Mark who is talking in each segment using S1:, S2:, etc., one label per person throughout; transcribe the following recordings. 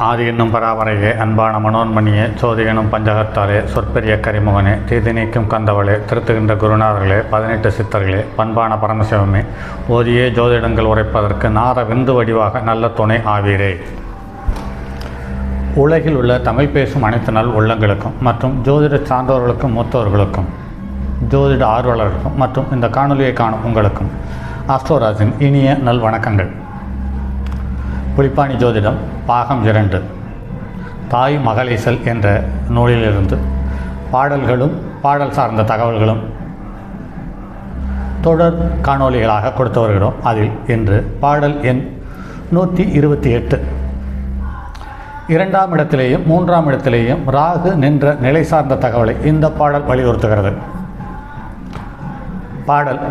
S1: ஆதி என்னும் பராவரையே அன்பான மனோன்மணியே சோதி எனும் பஞ்சகத்தாலே சொற்பெரிய கரிமுகனே தீதி நீக்கும் கந்தவளே திருத்துகின்ற குருநாதர்களே 18 சித்தர்களே பண்பான பரமசிவமே ஓதியே ஜோதிடங்கள் உரைப்பதற்கு நார விந்து வடிவாக நல்ல துணை ஆவீரே. உலகில் உள்ள தமிழ் பேசும் அனைத்து நல் உள்ளங்களுக்கும் மற்றும் ஜோதிட சான்றோர்களுக்கும் மூத்தவர்களுக்கும் ஜோதிட ஆர்வலர்களுக்கும் மற்றும் இந்த காணொலியை காணும் உங்களுக்கும் ஆஸ்ட்ரோராஜின் இனிய நல் வணக்கங்கள். புலிப்பாணி ஜோதிடம் பாகம் 2 தாய் மகளீசல் என்ற நூலிலிருந்து பாடல்களும் பாடல் சார்ந்த தகவல்களும் தொடர் காணொலிகளாக கொடுத்து வருகிறோம். அதில் இன்று பாடல் எண் 128 2ஆம் இடத்திலேயும் 3ஆம் இடத்திலேயும் ராகு நின்ற நிலை சார்ந்த தகவலை இந்த பாடல் வலியுறுத்துகிறது. பாடல்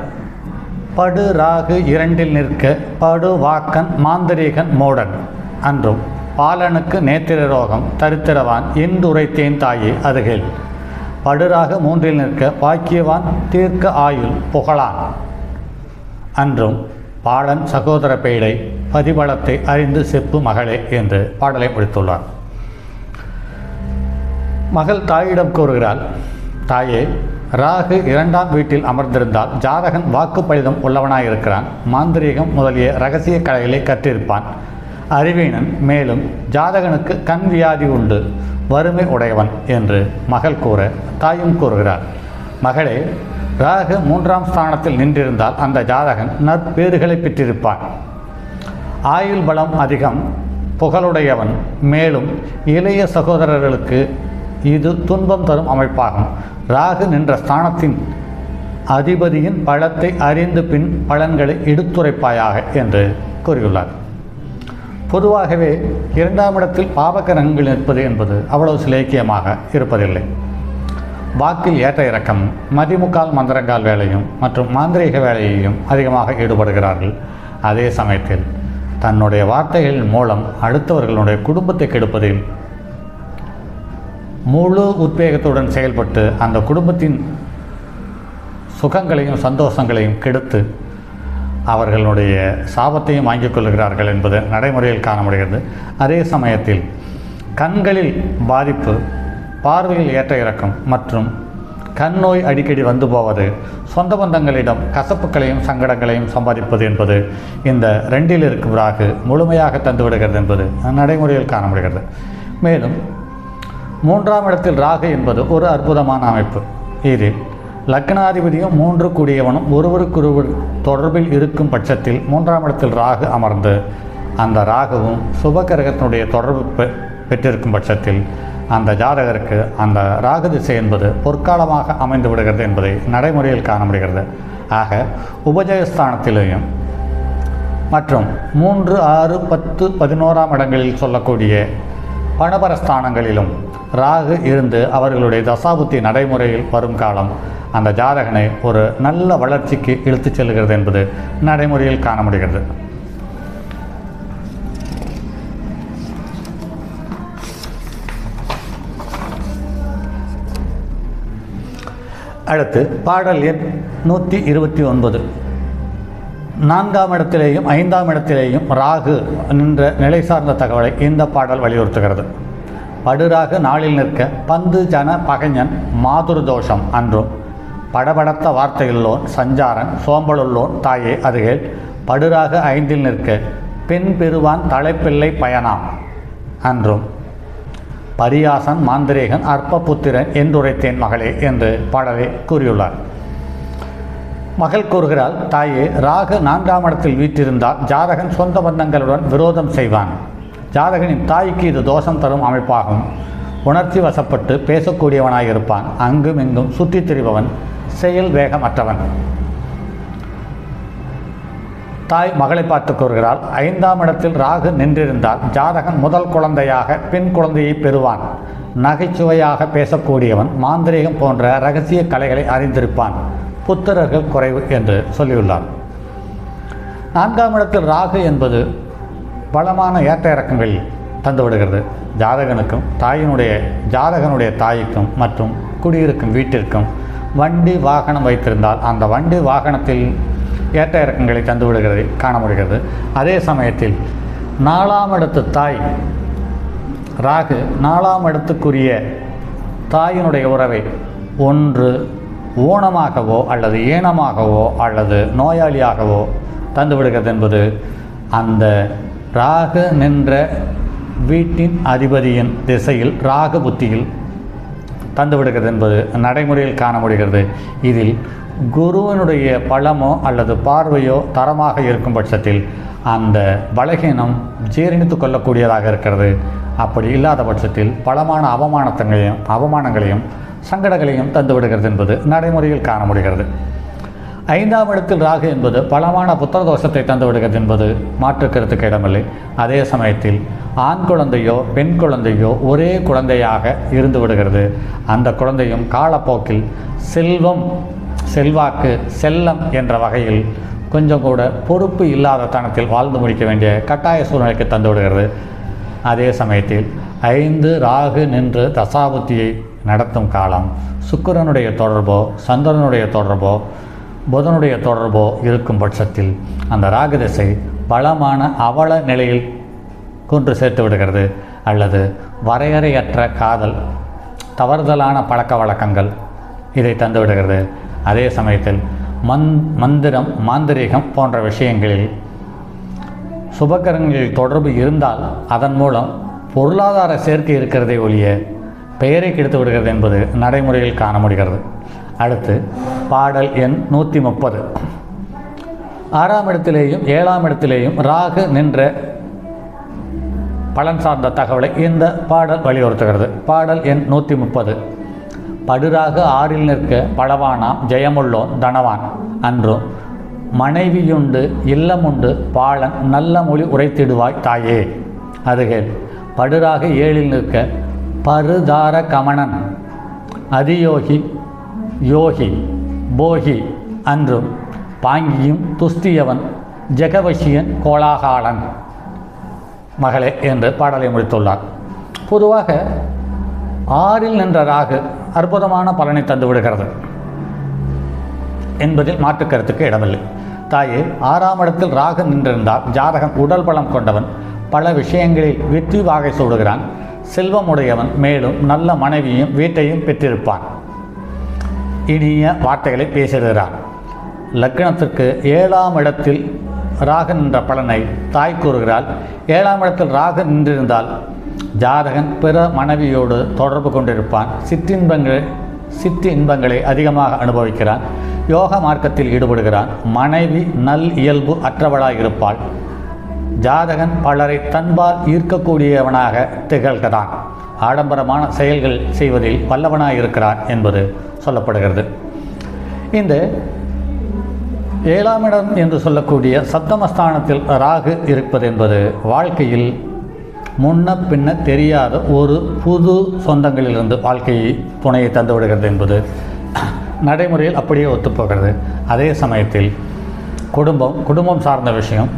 S1: படு ராகு 2இல் நிற்க படு வாக்கன் மாந்திரீகன் மூடன் அன்றும் பாலனுக்கு நேத்திர ரோகம் தரித்திரவான் இன்றுரைத்தேன் தாயே அதுகேள் படுராகு 3இல் நிற்க பாக்கியவான் தீர்க்க ஆயுள் புகழான் அன்றும் பாலன் சகோதர பேடை பதிபலத்தை அறிந்து செப்பு மகளே என்று பாடலை முடித்துள்ளார். மகள் தாயிடம் கூறுகிறாள், தாயே, ராகு 2ஆம் வீட்டில் அமர்ந்திருந்தால் ஜாதகன் வாக்குப்பளிதம் உள்ளவனாயிருக்கிறான், மாந்திரீகம் முதலிய இரகசிய கலைகளை கற்றிருப்பான், அறிவீனன், மேலும் ஜாதகனுக்கு கண் வியாதி உண்டு, வறுமை உடையவன் என்று மகள் கூற தாயும் கூறுகிறார், மகளே, ராகு 3ஆம் ஸ்தானத்தில் நின்றிருந்தால் அந்த ஜாதகன் நற்பேறுகளை பெற்றிருப்பான், ஆயுள் பலம் அதிகம், புகழுடையவன், மேலும் இளைய சகோதரர்களுக்கு இது துன்பம் தரும் அமைப்பாகும். ராகு நின்ற ஸ்தானத்தின் அதிபதியின் பலத்தை அறிந்து பின் பலன்களை எடுத்துரைப்பாயாக என்று கூறியுள்ளார். பொதுவாகவே 2ஆம் இடத்தில் பாவகிரகங்கள் நிற்பது என்பது அவ்வளவு சிலேக்கியமாக இருப்பதில்லை. வாக்கில் ஏற்ற இறக்கமும் மதிமுக்கால் மந்திரங்கால் வேலையும் மற்றும் மாந்திரீக வேலையையும் அதிகமாக ஈடுபடுகிறார்கள். அதே சமயத்தில் தன்னுடைய வார்த்தைகளின் மூலம் அடுத்தவர்களுடைய குடும்பத்தை கெடுப்பதில் முழு உத்வேகத்துடன் செயல்பட்டு அந்த குடும்பத்தின் சுகங்களையும் சந்தோஷங்களையும் கெடுத்து அவர்களுடைய சாபத்தையும் வாங்கிக் கொள்கிறார்கள் என்பது நடைமுறையில் காண முடிகிறது. அதே சமயத்தில் கண்களில் பாதிப்பு, பார்வையில் ஏற்ற இறக்கம் மற்றும் கண் நோய் அடிக்கடி வந்து போவது, சொந்த பந்தங்களிடம் கசப்புகளையும் சங்கடங்களையும் சம்பாதிப்பது என்பது இந்த 2இல் இருக்கும் ராகு முழுமையாக தந்துவிடுகிறது என்பது நடைமுறையில் காண முடிகிறது. மேலும் 3ஆம் இடத்தில் ராகு என்பது ஒரு அற்புதமான அமைப்பு. இதில் லக்னாதிபதியும் 3 கூடியவனும் ஒருவருக்கொருவர் தொடர்பில் இருக்கும் பட்சத்தில் 3ஆம் இடத்தில் ராகு அமர்ந்து அந்த ராகுவும் சுபகிரகத்தினுடைய தொடர்பு பெற்றிருக்கும் பட்சத்தில் அந்த ஜாதகருக்கு அந்த ராகு திசை என்பது பொற்காலமாக அமைந்து விடுகிறது என்பதை நடைமுறையில் காண முடிகிறது. ஆக உபஜயஸ்தானத்திலேயும் மற்றும் 3, 6, 10, 11ஆம் இடங்களில் சொல்லக்கூடிய பணபரஸ்தானங்களிலும் ராகு இருந்து அவர்களுடைய தசாபுத்தி நடைமுறையில் வரும் காலம் அந்த ஜாதகனை ஒரு நல்ல வளர்ச்சிக்கு இழுத்துச் செல்கிறது என்பது நடைமுறையில் காண முடிகிறது. அடுத்து பாடல் எண் 129 4ஆம் இடத்திலேயும் 5ஆம் இடத்திலேயும் ராகு நின்ற நிலை சார்ந்த தகவலை இந்த பாடல் வலியுறுத்துகிறது. படுராகு 4இல் நிற்க பந்து ஜன பகைஞன் மாதுரு தோஷம் அன்றும் படபடத்த வார்த்தையுள்ளோன் சஞ்சாரன் சோம்பலுள்ளோன் தாயே அதுகேள் படுராகு 5இல் நிற்க பெண் பெறுவான் தலைப்பிள்ளை பயனாம் அன்றும் பரியாசன் மாந்திரேகன் அற்ப புத்திரன் என்றுரைத்தேன் மகளே என்று பாடலை கூறியுள்ளார். மகள் கூறுகிறாள், தாயே, ராகு 4ஆம் இடத்தில் வீற்றிருந்தால் ஜாதகன் சொந்த பந்தங்களுடன் விரோதம் செய்வான். ஜாதகனின் தாய்க்கு இது தோஷம் தரும் அமைப்பாகும். உணர்ச்சி வசப்பட்டு பேசக்கூடியவனாயிருப்பான். அங்கும் இங்கும் சுற்றித் திரிபவன், செயல் வேகமற்றவன். தாய் மகளை பார்த்து கூறுகிறாள், 5ஆம் இடத்தில் ராகு நின்றிருந்தால் ஜாதகன் முதல் குழந்தையாக பெண் குழந்தையை பெறுவான். நகைச்சுவையாக பேசக்கூடியவன், மாந்திரீகம் போன்ற இரகசிய கலைகளை அறிந்திருப்பான். புத்திரர்கள் குறைவு என்று சொல்லியுள்ளார். 4ஆம் இடத்தில் ராகு என்பது பலமான ஏற்ற இறக்கங்களில் தந்துவிடுகிறது. ஜாதகனுக்கும் ஜாதகனுடைய தாய்க்கும் மற்றும் குடியிருக்கும் வீட்டிற்கும் வண்டி வாகனம் வைத்திருந்தால் அந்த வண்டி வாகனத்தில் ஏற்ற இறக்கங்களை தந்துவிடுகிறதை காண முடிகிறது. அதே சமயத்தில் 4ஆம் இடத்து தாய் ராகு 4ஆம் இடத்துக்குரிய தாயினுடைய உறவை ஒன்று ஊனமாகவோ அல்லது ஈனமாகவோ அல்லது நோயாளியாகவோ தந்துவிடுகிறது என்பது அந்த ராகு நின்ற வீட்டின் அதிபதியின் திசையில் ராகு புத்தியில் தந்துவிடுகிறது என்பது நடைமுறையில் காண முடிகிறது. இதில் குருவினுடைய பலமோ அல்லது பார்வையோ தரமாக இருக்கும் பட்சத்தில் அந்த பலகீனம் ஜீரணித்து கொள்ளக்கூடியதாக இருக்கிறது. அப்படி இல்லாத பட்சத்தில் பலமான அவமானங்களையும் சங்கடங்களையும் தந்துவிடுகிறது என்பது நடைமுறையில் காண முடிகிறது. 5ஆம் இடத்தில் ராகு என்பது பலமான புத்திர தோஷத்தை தந்துவிடுகிறது என்பது மாற்று கருத்துக்கு இடமில்லை. அதே சமயத்தில் ஆண் குழந்தையோ பெண் குழந்தையோ ஒரே குழந்தையாக இருந்து விடுகிறது. அந்த குழந்தையும் காலப்போக்கில் செல்வம், செல்வாக்கு, செல்லம் என்ற வகையில் கொஞ்சம் கூட பொறுப்பு இல்லாத தனத்தில் வாழ்ந்து முடிக்க வேண்டிய கட்டாய சூழ்நிலைக்கு தந்துவிடுகிறது. அதே சமயத்தில் 5 ராகு நின்று தசாபுத்தியை நடத்தும் காலம் சுக்கிரனுடைய தொடர்போ சந்திரனுடைய தொடர்போ புதனுடைய தொடர்போ இருக்கும் பட்சத்தில் அந்த ராகு திசை பலமான அவல நிலையில் கொன்று சேர்த்து விடுகிறது. அல்லது வரையறையற்ற காதல், தவறுதலான பழக்க வழக்கங்கள் இதை தந்துவிடுகிறது. அதே சமயத்தில் மந்திரம், மாந்திரீகம் போன்ற விஷயங்களில் சுபகரங்களில் தொடர்பு இருந்தால் அதன் மூலம் பொருளாதார சேர்க்கை இருக்கிறதை ஒழிய பெயரை கெடுத்து விடுகிறது என்பது நடைமுறையில் காண முடிகிறது. அடுத்து பாடல் எண் 130. 6ஆம் இடத்திலேயும் 7ஆம் இடத்திலேயும் ராகு நின்ற பலன் சார்ந்த தகவலை இந்த பாடல் வலியுறுத்துகிறது. பாடல் எண் 130. படுராகு 6இல் நிற்க பலவானாம் ஜெயமுள்ளோன் தனவான் அன்றும் மனைவியுண்டு இல்லமுண்டு பாலன் நல்ல மொழி உரைத்திடுவாய் தாயே. அதுகேள் படுராகு 7இல் நிற்க பருதார கமனன் அதியோகி யோகி போகி அன்றும் பாங்கியும் துஸ்தியவன் ஜெகவசியன் கோலாகாலன் மகளே என்று பாடலை முடித்துள்ளார். பொதுவாக 6இல் நின்ற ராகு அற்புதமான பலனை தந்து விடுகிறது என்பதில் மாற்று கருத்துக்கு இடமில்லை. தாயே, 6ஆம் இடத்தில் ராகு நின்றிருந்தால் ஜாதகன் உடல் பலம் கொண்டவன், பல விஷயங்களில் வெற்றி வாகை சூடுகிறான், செல்வமுடையவன், மேலும் நல்ல மனைவியும் வீட்டையும் பெற்றிருப்பான். இனிய வார்த்தைகளை பேசுகிறார். லக்னத்திற்கு 7ஆம் இடத்தில் ராகு நின்ற பலனை தாய் கூறுகிறாள். 7ஆம் இடத்தில் ராகு நின்றிருந்தால் ஜாதகன் பிற மனைவியோடு தொடர்பு கொண்டிருப்பான், சிற்றி இன்பங்களை அதிகமாக அனுபவிக்கிறான், யோக மார்க்கத்தில் ஈடுபடுகிறான், மனைவி நல் இயல்பு அற்றவளாக இருப்பாள், ஜாதகன் பலரை தன்பால் ஈர்க்கக்கூடியவனாக திகழ்கிறான், ஆடம்பரமான செயல்கள் செய்வதில் வல்லவனாக இருக்கிறான் என்பது சொல்லப்படுகிறது. இந்த 7ஆம் இடம் என்று சொல்லக்கூடிய சப்தமஸ்தானத்தில் ராகு இருப்பது என்பது வாழ்க்கையில் முன்ன பின்ன தெரியாத ஒரு புது சொந்தங்களிலிருந்து வாழ்க்கையை துணையை தந்துவிடுகிறது என்பது நடைமுறையில் அப்படியே ஒத்துப்போகிறது. அதே சமயத்தில் குடும்பம் சார்ந்த விஷயம்,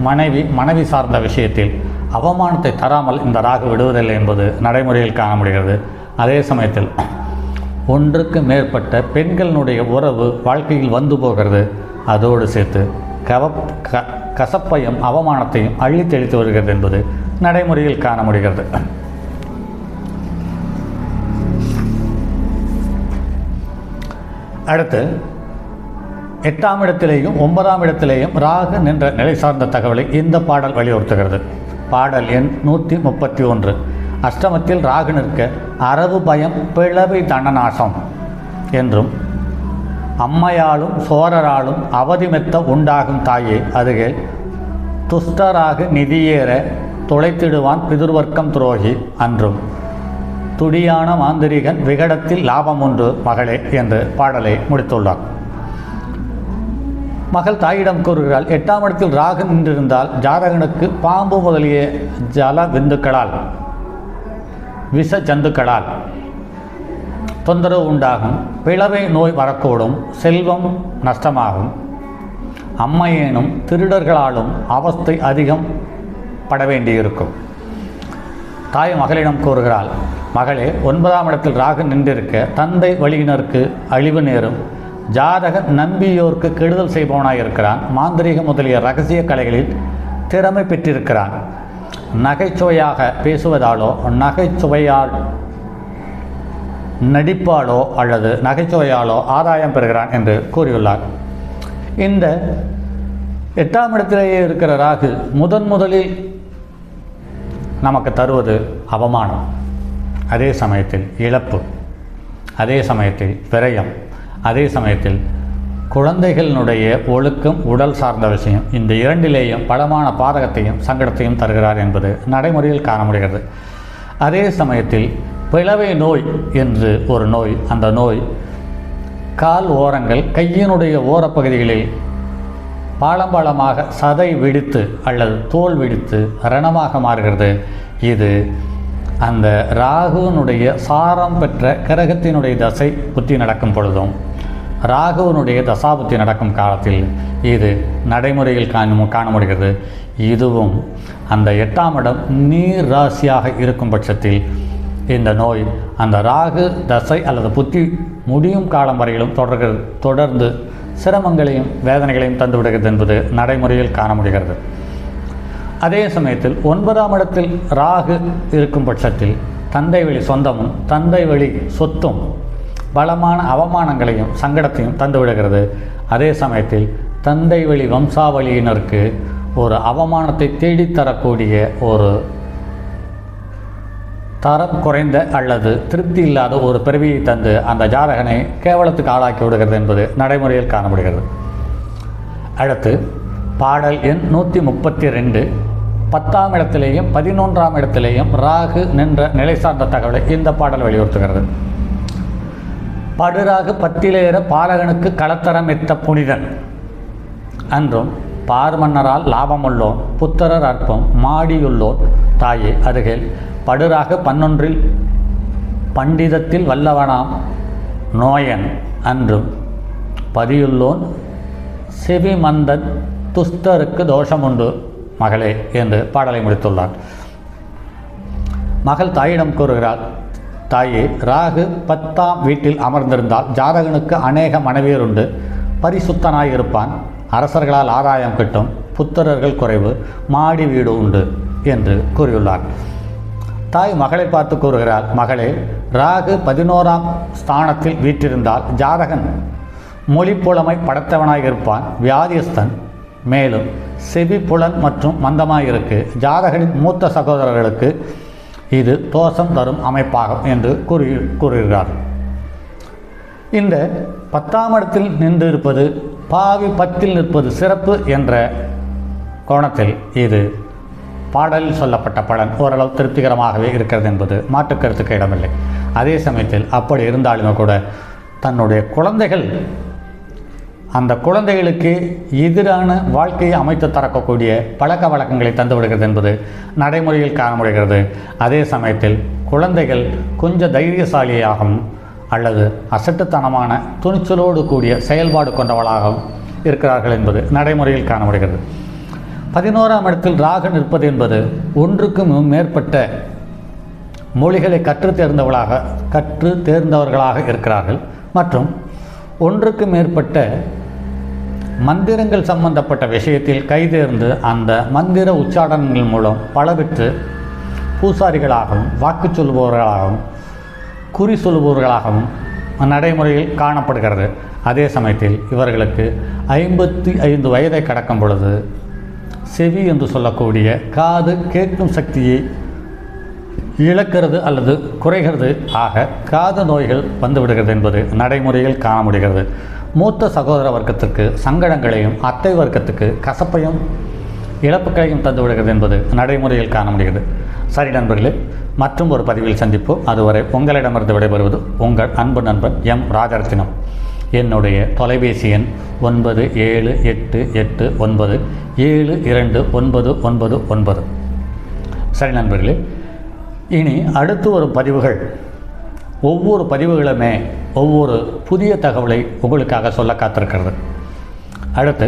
S1: மனைவி சார்ந்த விஷயத்தில் அவமானத்தை தராமல் இந்த ராகு விடுவதில்லை என்பது நடைமுறையில் காண முடிகிறது. அதே சமயத்தில் ஒன்றுக்கு மேற்பட்ட பெண்களினுடைய உறவு வாழ்க்கையில் வந்து போகிறது. அதோடு சேர்த்து கசப்பையும் அவமானத்தையும் அள்ளி தெளித்து வருகிறது என்பது நடைமுறையில் காண முடிகிறது. அடுத்து 8ஆம் இடத்திலேயும் 9ஆம் இடத்திலேயும் ராகு நின்ற நிலை சார்ந்த தகவலை இந்த பாடல் வலியுறுத்துகிறது. பாடல் எண் 131. அஷ்டமத்தில் ராகு நிற்க அரவு பயம் பிளவை தனநாசம் என்றும் அம்மையாலும் சோரராலும் அவதிமெத்த உண்டாகும் தாயே, அதுகே துஷ்டராகு நிதியேற தொலைத்திடுவான் பிதுர்வர்க்கம் துரோகி அன்றும் துடியான மாந்திரிகன் விகடத்தில் லாபம் உண்டு மகளே என்று பாடலை முடித்துள்ளார். மகள் தாயிடம் கூறுகிறாள், 8ஆம் இடத்தில் ராகு நின்றிருந்தால் ஜாதகனுக்கு பாம்பு முதலிய ஜல விந்துக்களால், விஷ ஜந்துக்களால் தொந்தரவு உண்டாகும், பிளவை நோய் வரக்கூடும், செல்வம் நஷ்டமாகும், அம்மையேனும் திருடர்களாலும் அவஸ்தை அதிகம் பட வேண்டியிருக்கும். தாய் மகளிடம் கூறுகிறாள், மகளே, 9ஆம் இடத்தில் ராகு நின்றிருக்க தந்தை வழியினருக்கு அழிவு நேரும், ஜாதகன் நம்பியோருக்கு கெடுதல் செய்பவனாயிருக்கிறான், மாந்திரீகம் முதலிய இரகசிய கலைகளில் திறமை பெற்றிருக்கிறான், நகைச்சுவையாக பேசுவதாலோ, நகைச்சுவையால் நடிப்பாலோ அல்லது நகைச்சுவையாலோ ஆதாயம் பெறுகிறான் என்று கூறியுள்ளார். இந்த 8ஆம் இடத்திலேயே இருக்கிற ராகு முதலில் நமக்கு தருவது அவமானம், அதே சமயத்தில் இழப்பு, அதே சமயத்தில் விரயம், அதே சமயத்தில் குழந்தைகளினுடைய ஒழுக்கம், உடல் சார்ந்த விஷயம், இந்த இரண்டிலேயும் பலமான பாதகத்தையும் சங்கடத்தையும் தருகிறார் என்பது நடைமுறையில் காண முடிகிறது. அதே சமயத்தில் பிளவை நோய் என்று ஒரு நோய், அந்த நோய் கால் ஓரங்கள், கையினுடைய ஓரப்பகுதிகளில் பாலமாக சதை வெடித்து அல்லது தோல் வெடித்து ரணமாக மாறுகிறது. இது அந்த ராகுவினுடைய சாரம் பெற்ற கிரகத்தினுடைய தசை புத்தி நடக்கும் பொழுதும், ராகுவினுடைய தசாபுத்தி நடக்கும் காலத்தில் இது நடைமுறையில் காண முடிகிறது. இதுவும் அந்த 8ஆம் இடம் நீர் ராசியாக இருக்கும் பட்சத்தில் இந்த நோய் அந்த ராகு தசை அல்லது புத்தி முடியும் காலம் வரையிலும் தொடர்ந்து சிரமங்களையும் வேதனைகளையும் தந்துவிடுகிறது என்பது நடைமுறையில் காண முடிகிறது. அதே சமயத்தில் 9ஆம் இடத்தில் ராகு இருக்கும் பட்சத்தில் தந்தை வழி சொந்தமும் தந்தை வழி சொத்தும் பலமான அவமானங்களையும் சங்கடத்தையும் தந்துவிடுகிறது. அதே சமயத்தில் தந்தை வழி வம்சாவளியினருக்கு ஒரு அவமானத்தை தேடித்தரக்கூடிய ஒரு தரம் குறைந்த அல்லது திருப்தி இல்லாத ஒரு பிறவியை தந்து அந்த ஜாதகனை கேவலத்துக்கு ஆளாக்கி விடுகிறது என்பது நடைமுறையில் காணப்படுகிறது. அடுத்து பாடல் எண் 132, 10ஆம் இடத்திலேயும் 11ஆம் இடத்திலேயும் ராகு நின்ற நிலை சார்ந்த தகவலை இந்த பாடல் வலியுறுத்துகிறது. படுராகு 10லேற பாலகனுக்கு களத்தரம் எத்த புனிதன் அன்றும் பார்மன்னரால் லாபமுள்ளோன் புத்தரர் அற்பம் மாடியுள்ளோன் தாயே அருகில் படுராக 11இல் பண்டிதத்தில் வல்லவனாம் நோயன் அன்றும் பதியுள்ளோன் செவிமந்தன் துஸ்தருக்கு தோஷமுண்டு மகளே என்று பாடலை முடித்துள்ளார். மகள் தாயிடம் கூறுகிறார், தாயே, ராகு 10ஆம் வீட்டில் அமர்ந்திருந்தால் ஜாதகனுக்கு அநேக மனைவியர் உண்டு, பரிசுத்தனாய் இருப்பான், அரசர்களால் ஆதாயம் கிட்டும், புத்திரர்கள் குறைவு, மாடி வீடு உண்டு என்று கூறியுள்ளார். தாய் மகளை பார்த்து கூறுகிறார், மகளே, ராகு 11ஆம் ஸ்தானத்தில் வீற்றிருந்தால் ஜாதகன் மொழிப்புலமை படைத்தவனாய் இருப்பான், வியாதியஸ்தன், மேலும் செவிப்புலன் மற்றும் மந்தமாயிருக்கு. ஜாதகனின் மூத்த சகோதரர்களுக்கு இது தோஷம் தரும் அமைப்பாகும் என்று கூறுகிறார். இந்த 10ஆம் இடத்தில் நின்று இருப்பது பாவி 10இல் நிற்பது சிறப்பு என்ற கோணத்தில் இது பாடலில் சொல்லப்பட்ட பலன் ஓரளவு திருப்திகரமாகவே இருக்கிறது என்பது மாற்றுக்கருத்துக்கு இடமில்லை. அதே சமயத்தில் அப்படி இருந்தாலுமே கூட தன்னுடைய குழந்தைகள் அந்த குழந்தைகளுக்கு எதிரான வாழ்க்கையை அமைத்து தரக்கூடிய பழக்க வழக்கங்களை தந்துவிடுகிறது என்பது நடைமுறையில் காண முடிகிறது. அதே சமயத்தில் குழந்தைகள் கொஞ்சம் தைரியசாலியாகவும் அல்லது அசட்டுத்தனமான துணிச்சலோடு கூடிய செயல்பாடு கொண்டவளாகவும் இருக்கிறார்கள் என்பது நடைமுறையில் காண முடிகிறது. 11ஆம் இடத்தில் ராகு நிற்பது என்பது ஒன்றுக்கும் மேற்பட்ட மொழிகளை கற்று தேர்ந்தவர்களாக இருக்கிறார்கள் மற்றும் ஒன்றுக்கு மேற்பட்ட மந்திரங்கள் சம்பந்தப்பட்ட விஷயத்தில் கைதேர்ந்து அந்த மந்திர உச்சாடனங்கள் மூலம் பலவற்று பூசாரிகளாகவும் வாக்கு சொல்பவர்களாகவும் குறி சொல்பவர்களாகவும் நடைமுறையில் காணப்படுகிறது. அதே சமயத்தில் இவர்களுக்கு 55 வயதை கடக்கும் பொழுது செவி என்று சொல்லக்கூடிய காது கேட்கும் சக்தியை இழக்கிறது அல்லது குறைகிறது. ஆக காது நோய்கள் வந்துவிடுகிறது என்பது நடைமுறையில் காண முடிகிறது. மூத்த சகோதர வர்க்கத்திற்கு சங்கடங்களையும் அத்தை வர்க்கத்துக்கு கசப்பையும் இழப்புகளையும் தந்துவிடுகிறது என்பது நடைமுறையில் காண முடிகிறது. சரி நண்பர்களே, மற்றும் ஒரு பதிவில் சந்திப்போம். அதுவரை உங்களிடமிருந்து விடைபெறுவது உங்கள் அன்பு நண்பன் எம் ராஜரத்தினம். என்னுடைய தொலைபேசி எண் 9788972999. சரி நண்பர்களே, இனி அடுத்து வரும் பதிவுகள் ஒவ்வொரு பதிவுகளுமே ஒவ்வொரு புதிய தகவலை உங்களுக்காக சொல்ல காத்திருக்கிறது. அடுத்து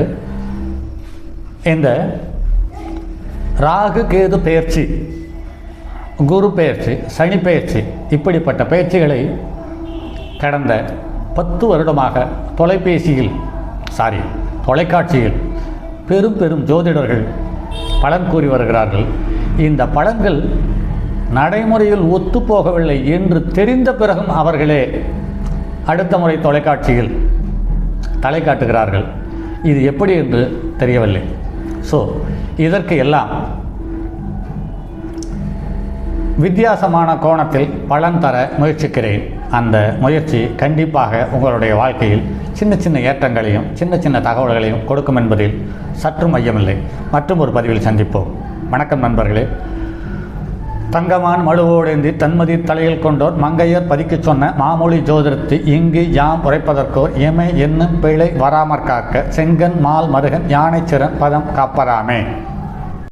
S1: இந்த ராகு கேது பெயர்ச்சி, குரு பெயர்ச்சி, சனி பெயர்ச்சி, இப்படிப்பட்ட பெயர்ச்சிகளை கடந்த 10 வருடமாக தொலைக்காட்சியில் பெரும் ஜோதிடர்கள் பலன் கூறி வருகிறார்கள். இந்த பலன்கள் நடைமுறையில் ஒத்துப்போகவில்லை என்று தெரிந்த பிறகும் அவர்களே அடுத்த முறை தொலைக்காட்சியில் தலை காட்டுகிறார்கள். இது எப்படி என்று தெரியவில்லை. ஸோ இதற்கு எல்லாம் வித்தியாசமான கோணத்தில் பலன் தர முயற்சிக்கிறேன். அந்த முயற்சி கண்டிப்பாக உங்களுடைய வாழ்க்கையில் சின்ன சின்ன ஏற்றங்களையும் சின்ன சின்ன தகவல்களையும் கொடுக்கும் என்பதில் சற்றும் மையமில்லை. மற்றும் ஒரு பதிவில் சந்திப்போம். வணக்கம் நண்பர்களே. தங்கமான் மழுவோடேந்தி தன்மதி தலையில் கொண்டோர் மங்கையர் பதிக்கச் சொன்ன மாமொழி ஜோதிடத்தை இங்கு யாம் உரைப்பதற்கோர் எமை என்னும் பிழை வராமற் காக்க செங்கன் மால் மருகன் யானை சிறன் பதம் காப்பராமே.